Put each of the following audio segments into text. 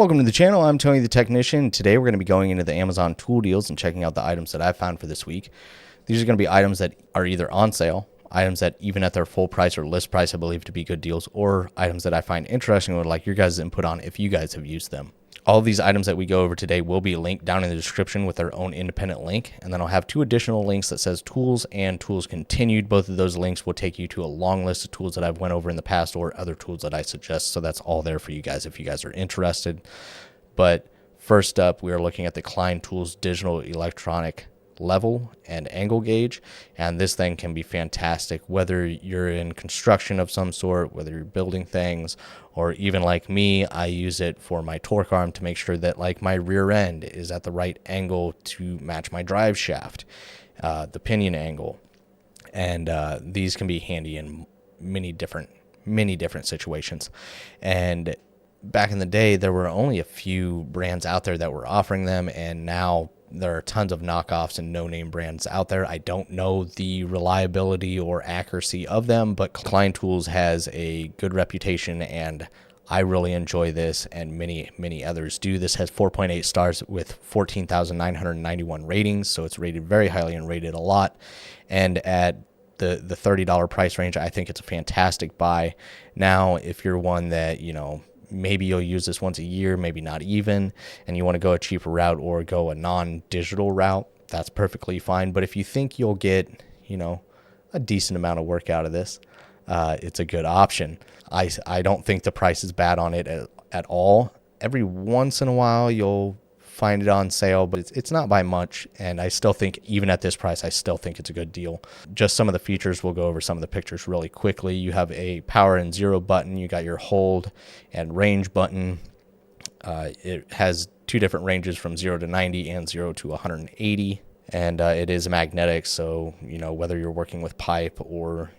Welcome to the channel. I'm Tony the Technician. Today we're going to be going into the Amazon tool deals and checking out the items that I found for this week. These are going to be items that are either on sale, items that even at their full price or list price I believe to be good deals, or items that I find interesting or would like your guys' input on if you guys have used them. All of these items that we go over today will be linked down in the description with their own independent link, and then I'll have two additional links that says tools and tools continued. Both of those links will take you to a long list of tools that I've went over in the past or other tools that I suggest, so that's all there for you guys if you guys are interested. But first up, we are looking at the Klein Tools digital electronic level and angle gauge, and this thing can be fantastic whether you're in construction of some sort, whether you're building things, or even like me, I use it for my torque arm to make sure that like my rear end is at the right angle to match my drive shaft, the pinion angle, and these can be handy in many different situations. And back in the day, there were only a few brands out there that were offering them, and now there are tons of knockoffs and no-name brands out there. I don't know the reliability or accuracy of them, but Klein Tools has a good reputation, and I really enjoy this, and many others do. This has 4.8 stars with 14,991 ratings, so it's rated very highly and rated a lot. And at the $30 price range, I think it's a fantastic buy. Now, if you're one that, maybe you'll use this once a year, maybe not even, and you want to go a cheaper route or go a non-digital route, that's perfectly fine. But if you think you'll get, a decent amount of work out of this, it's a good option. I don't think the price is bad on it at all. Every once in a while, you'll find it on sale, but it's not by much, and I still think, even at this price, I still think it's a good deal. Just some of the features, we'll go over some of the pictures really quickly. You have a power and zero button, you got your hold and range button. It has two different ranges from 0 to 90 and 0 to 180, and it is magnetic, so whether you're working with pipe or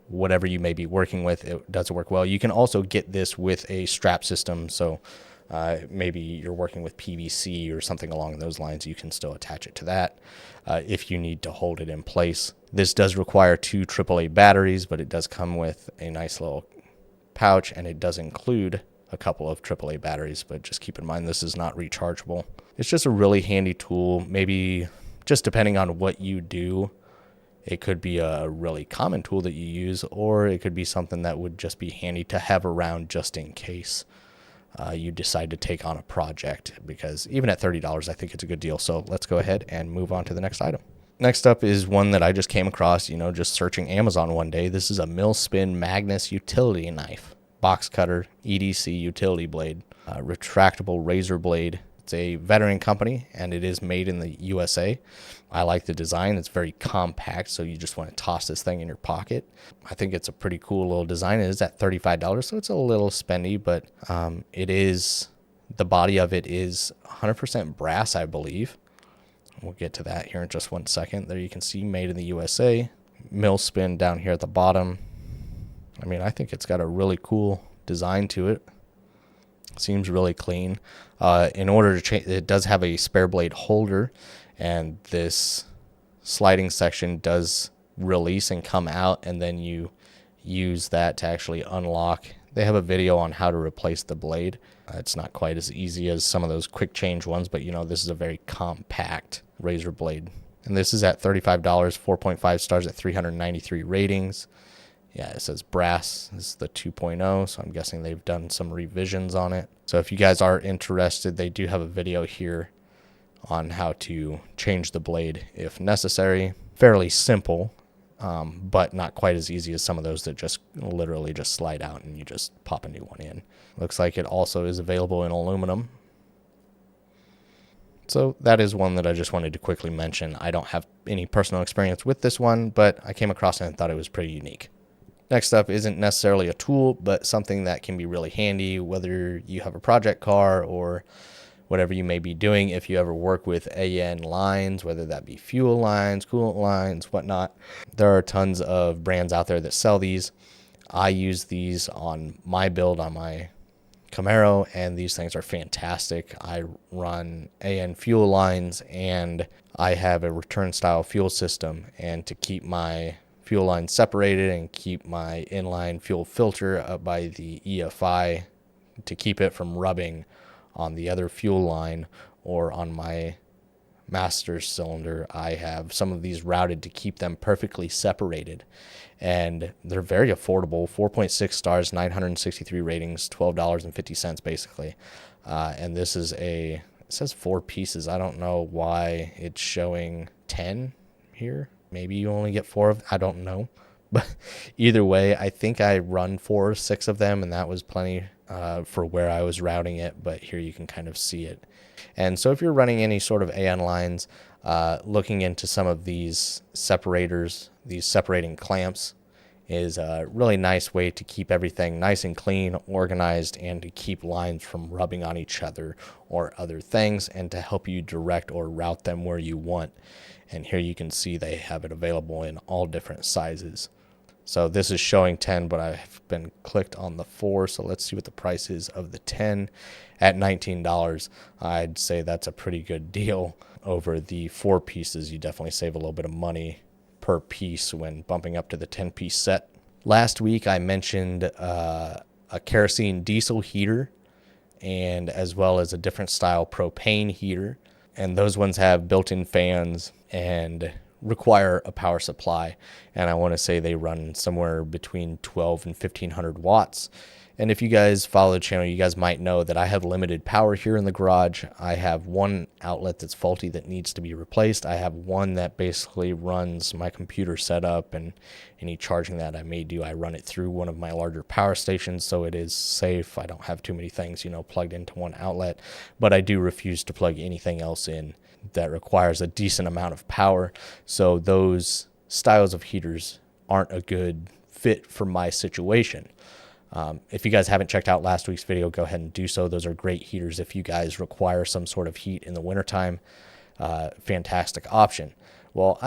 whatever you may be working with, it does work well. You can also get this with a strap system, so maybe you're working with PVC or something along those lines, you can still attach it to that if you need to hold it in place. This does require 2 AAA batteries, but it does come with a nice little pouch, and it does include a couple of AAA batteries, but just keep in mind this is not rechargeable. It's just a really handy tool. Maybe just depending on what you do, it could be a really common tool that you use, or it could be something that would just be handy to have around just in case you decide to take on a project, because even at $30, I think it's a good deal. So let's go ahead and move on to the next item. Next up is one that I just came across, just searching Amazon one day. This is a Milspin Magnus utility knife, box cutter, EDC utility blade, retractable razor blade. It's a veteran company, and it is made in the USA. I like the design. It's very compact, so you just want to toss this thing in your pocket. I think it's a pretty cool little design. It is at $35, so it's a little spendy, but the body of it is 100% brass, I believe. We'll get to that here in just one second. There you can see made in the USA. Milspin down here at the bottom. I think it's got a really cool design to it. Seems really clean. In order to change, it does have a spare blade holder, and this sliding section does release and come out, and then you use that to actually unlock. They have a video on how to replace the blade. It's not quite as easy as some of those quick change ones, but this is a very compact razor blade. And this is at $35, 4.5 stars at 393 ratings. Yeah, it says brass. This is the 2.0, so I'm guessing they've done some revisions on it. So if you guys are interested, they do have a video here on how to change the blade if necessary. Fairly simple, but not quite as easy as some of those that just literally just slide out and you just pop a new one in. Looks like it also is available in aluminum. So that is one that I just wanted to quickly mention. I don't have any personal experience with this one, but I came across it and thought it was pretty unique. Next up isn't necessarily a tool, but something that can be really handy, whether you have a project car or whatever you may be doing. If you ever work with AN lines, whether that be fuel lines, coolant lines, whatnot, there are tons of brands out there that sell these. I use these on my build, on my Camaro, and these things are fantastic. I run AN fuel lines, and I have a return style fuel system, and to keep my fuel line separated and keep my inline fuel filter up by the EFI to keep it from rubbing On the other fuel line or on my master cylinder, I have some of these routed to keep them perfectly separated. And they're very affordable. 4.6 stars, 963 ratings, $12.50 basically. And this is it says 4 pieces. I don't know why it's showing 10 here. Maybe you only get 4 of, I don't know. But either way, I think I run 4 or 6 of them, and that was plenty for where I was routing it. But here you can kind of see it. And so if you're running any sort of AN lines, looking into some of these separators, these separating clamps, is a really nice way to keep everything nice and clean, organized, and to keep lines from rubbing on each other or other things, and to help you direct or route them where you want. And here you can see they have it available in all different sizes. So this is showing 10, but I've been clicked on the 4. So let's see what the price is of the 10 at $19. I'd say that's a pretty good deal over the 4 pieces. You definitely save a little bit of money per piece when bumping up to the 10-piece set. Last week I mentioned a kerosene diesel heater, and as well as a different style propane heater. And those ones have built-in fans and require a power supply. And I want to say they run somewhere between 12 and 1500 watts. And if you guys follow the channel, you guys might know that I have limited power here in the garage. I have one outlet that's faulty that needs to be replaced. I have one that basically runs my computer setup, and any charging that I may do, I run it through one of my larger power stations, so it is safe. I don't have too many things, plugged into one outlet, but I do refuse to plug anything else in that requires a decent amount of power. So those styles of heaters aren't a good fit for my situation. If you guys haven't checked out last week's video, go ahead and do so. Those are great heaters if you guys require some sort of heat in the wintertime. Fantastic option. Well,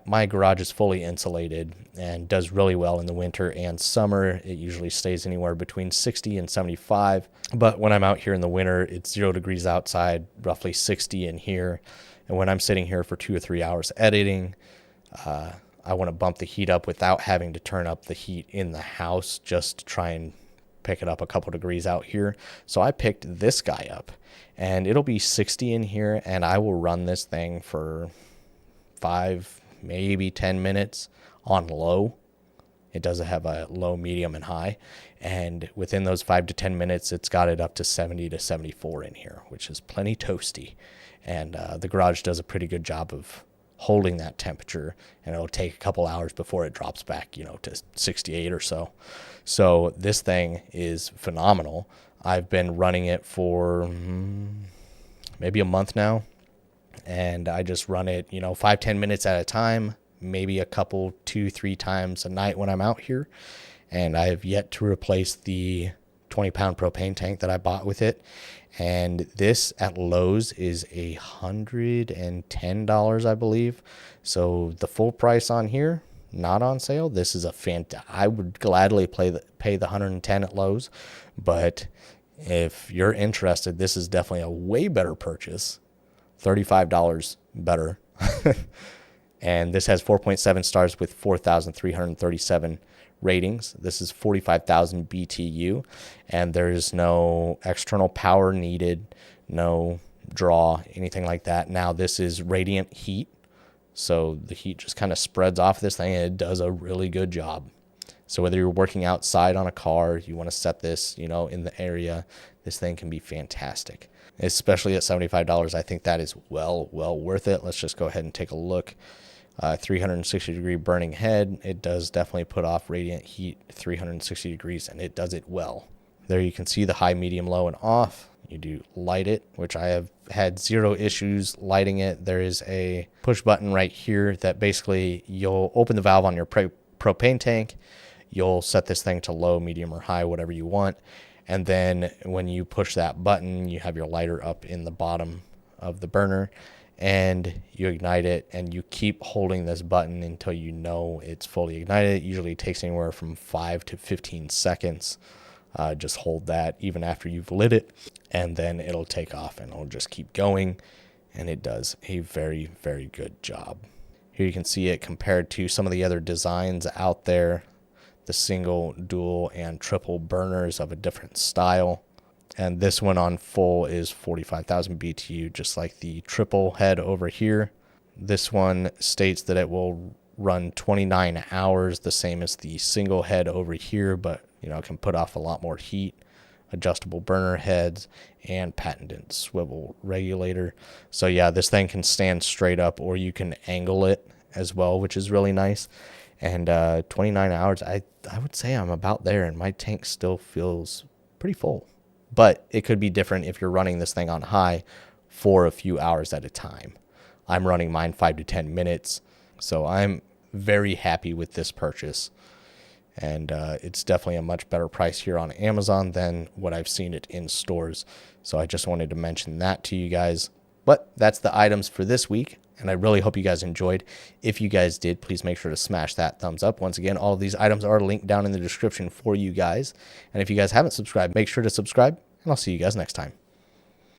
my garage is fully insulated and does really well in the winter and summer. It usually stays anywhere between 60 and 75. But when I'm out here in the winter, it's 0 degrees outside, roughly 60 in here. And when I'm sitting here for 2 or 3 hours editing, I want to bump the heat up without having to turn up the heat in the house, just to try and pick it up a couple degrees out here. So I picked this guy up, and it'll be 60 in here, and I will run this thing for 5, maybe 10 minutes on low. It does have a low, medium, and high. And within those 5 to 10 minutes, it's got it up to 70 to 74 in here, which is plenty toasty. And the garage does a pretty good job of holding that temperature, and it'll take a couple hours before it drops back, to 68 or so. So this thing is phenomenal. I've been running it for maybe a month now, and I just run it, 5-10 minutes at a time, maybe a couple 2-3 times a night when I'm out here. And I have yet to replace the 20-pound propane tank that I bought with it. And this at Lowe's is $110, I believe. So the full price on here, not on sale. This is I would gladly pay the $110 at Lowe's. But if you're interested, this is definitely a way better purchase. $35 better. And this has 4.7 stars with 4,337 ratings. This is 45,000 BTU, and there's no external power needed, no draw, anything like that. Now this is radiant heat, so the heat just kind of spreads off this thing, and it does a really good job. So whether you're working outside on a car, you want to set this, in the area, this thing can be fantastic. Especially at $75, I think that is well worth it. Let's just go ahead and take a look. 360 degree burning head. It does definitely put off radiant heat 360 degrees, and it does it well. There you can see the high, medium, low, and off. You do light it, which I have had 0 issues lighting it. There is a push button right here that basically you'll open the valve on your propane tank. You'll set this thing to low, medium, or high, whatever you want. And then when you push that button, you have your lighter up in the bottom of the burner, and you ignite it, and you keep holding this button until you know it's fully ignited. It usually takes anywhere from 5 to 15 seconds. Just hold that even after you've lit it, and then it'll take off, and it'll just keep going, and it does a very, very good job. Here you can see it compared to some of the other designs out there, the single, dual, and triple burners of a different style. And this one on full is 45,000 BTU, just like the triple head over here. This one states that it will run 29 hours, the same as the single head over here, but it can put off a lot more heat. Adjustable burner heads and patented swivel regulator. So yeah, this thing can stand straight up, or you can angle it as well, which is really nice. And 29 hours, I would say I'm about there, and my tank still feels pretty full. But it could be different if you're running this thing on high for a few hours at a time. I'm running mine 5 to 10 minutes, so I'm very happy with this purchase. And it's definitely a much better price here on Amazon than what I've seen it in stores. So I just wanted to mention that to you guys. But that's the items for this week, and I really hope you guys enjoyed. If you guys did, please make sure to smash that thumbs up. Once again, all of these items are linked down in the description for you guys. And if you guys haven't subscribed, make sure to subscribe, and I'll see you guys next time.